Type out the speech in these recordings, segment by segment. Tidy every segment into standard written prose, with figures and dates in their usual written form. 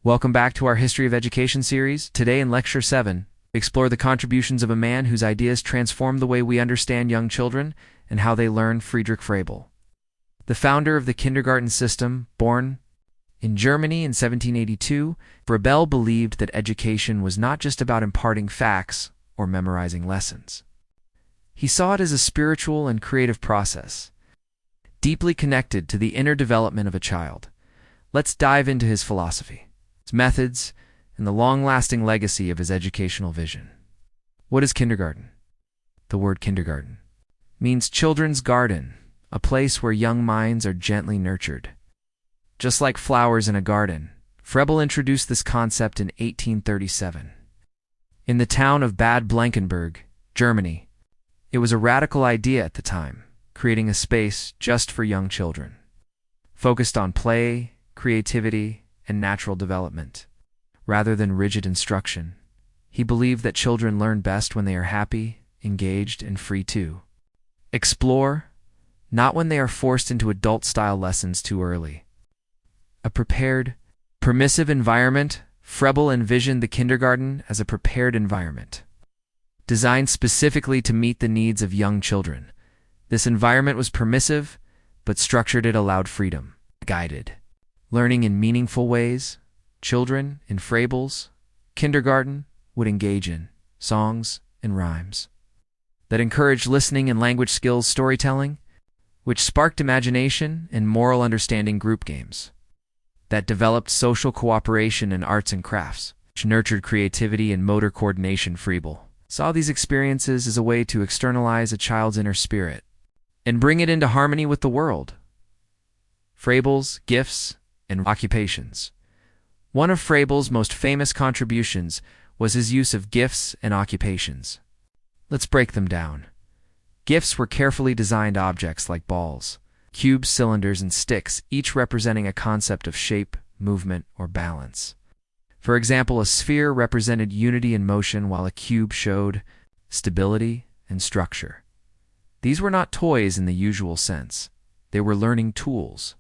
Welcome back to our History of Education series. Today in Lecture 7, we explore the contributions of a man whose ideas transformed the way we understand young children and how they learn, Friedrich Froebel. The founder of the kindergarten system, born in Germany in 1782, Froebel believed that education was not just about imparting facts or memorizing lessons. He saw it as a spiritual and creative process, deeply connected to the inner development of a child. Let's dive into his philosophy, his methods, and the long-lasting legacy of his educational vision. What is kindergarten? The word kindergarten means children's garden, a place where young minds are gently nurtured. Just like flowers in a garden, Froebel introduced this concept in 1837. In the town of Bad Blankenburg, Germany, it was a radical idea at the time, creating a space just for young children, focused on play, creativity, and natural development. Rather than rigid instruction, he believed that children learn best when they are happy, engaged, and free to explore, not when they are forced into adult-style lessons too early. A prepared, permissive environment, Froebel envisioned the kindergarten as a prepared environment, designed specifically to meet the needs of young children. This environment was permissive, but structured it allowed freedom, guided learning in meaningful ways. Children in Froebel's kindergarten would engage in songs and rhymes that encouraged listening and language skills, storytelling, which sparked imagination and moral understanding, group games that developed social cooperation and arts and crafts, which nurtured creativity and motor coordination. Froebel saw these experiences as a way to externalize a child's inner spirit and bring it into harmony with the world. Froebel's gifts and occupations. One of Froebel's most famous contributions was his use of gifts and occupations. Let's break them down. Gifts were carefully designed objects like balls, cubes, cylinders, and sticks, each representing a concept of shape, movement, or balance. For example, a sphere represented unity and motion, while a cube showed stability and structure. These were not toys in the usual sense. They were learning tools,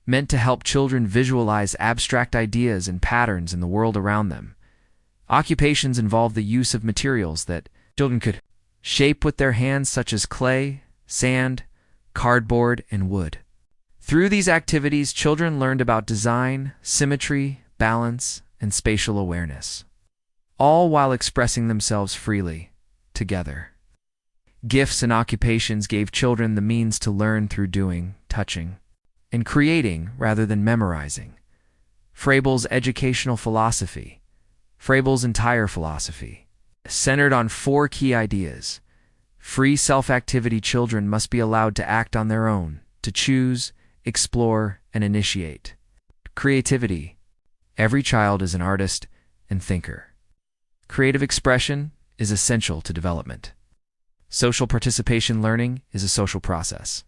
meant to help children visualize abstract ideas and patterns in the world around them. Occupations involved the use of materials that children could shape with their hands, such as clay, sand, cardboard, and wood. Through these activities, children learned about design, symmetry, balance, and spatial awareness, all while expressing themselves freely, together. Gifts and occupations gave children the means to learn through doing, touching, and creating rather than memorizing. Froebel's educational philosophy. Froebel's entire philosophy centered on 4 key ideas. Free self-activity. Children must be allowed to act on their own, to choose, explore, and initiate. Creativity. Every child is an artist and thinker. Creative expression is essential to development. Social participation. Learning is a social process.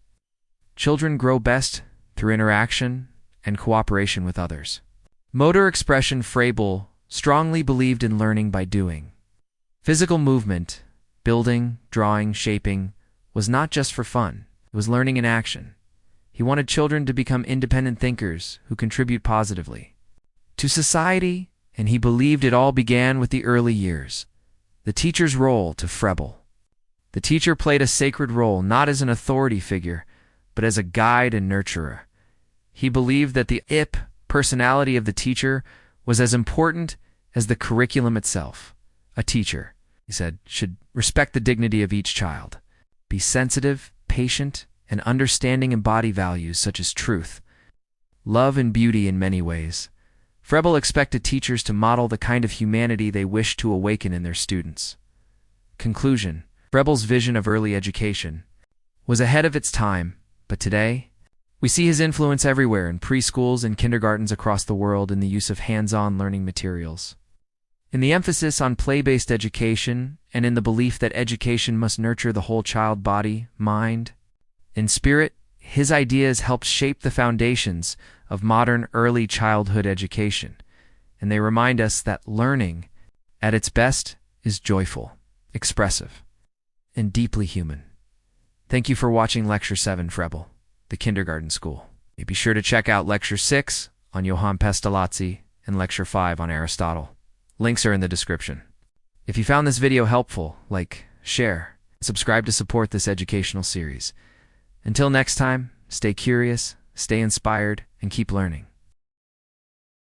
Children grow best through interaction and cooperation with others. Motor expression. Froebel strongly believed in learning by doing. Physical movement, building, drawing, shaping, was not just for fun. It was learning in action. He wanted children to become independent thinkers who contribute positively to society, and he believed it all began with the early years. The teacher's role. To Froebel, the teacher played a sacred role, not as an authority figure, but as a guide and nurturer. He believed that the personality of the teacher was as important as the curriculum itself. A teacher, he said, should respect the dignity of each child, be sensitive, patient, and understanding, embody values such as truth, love, and beauty in many ways. Froebel expected teachers to model the kind of humanity they wished to awaken in their students. Conclusion. Froebel's vision of early education was ahead of its time, but today, we see his influence everywhere in preschools and kindergartens across the world in the use of hands-on learning materials, in the emphasis on play-based education, and in the belief that education must nurture the whole child body, mind, and spirit. His ideas helped shape the foundations of modern early childhood education, and they remind us that learning, at its best, is joyful, expressive, and deeply human. Thank you for watching Lecture 7, Froebel, the Kindergarten School. Be sure to check out Lecture 6 on Johann Pestalozzi and Lecture 5 on Aristotle. Links are in the description. If you found this video helpful, like, share, and subscribe to support this educational series. Until next time, stay curious, stay inspired, and keep learning.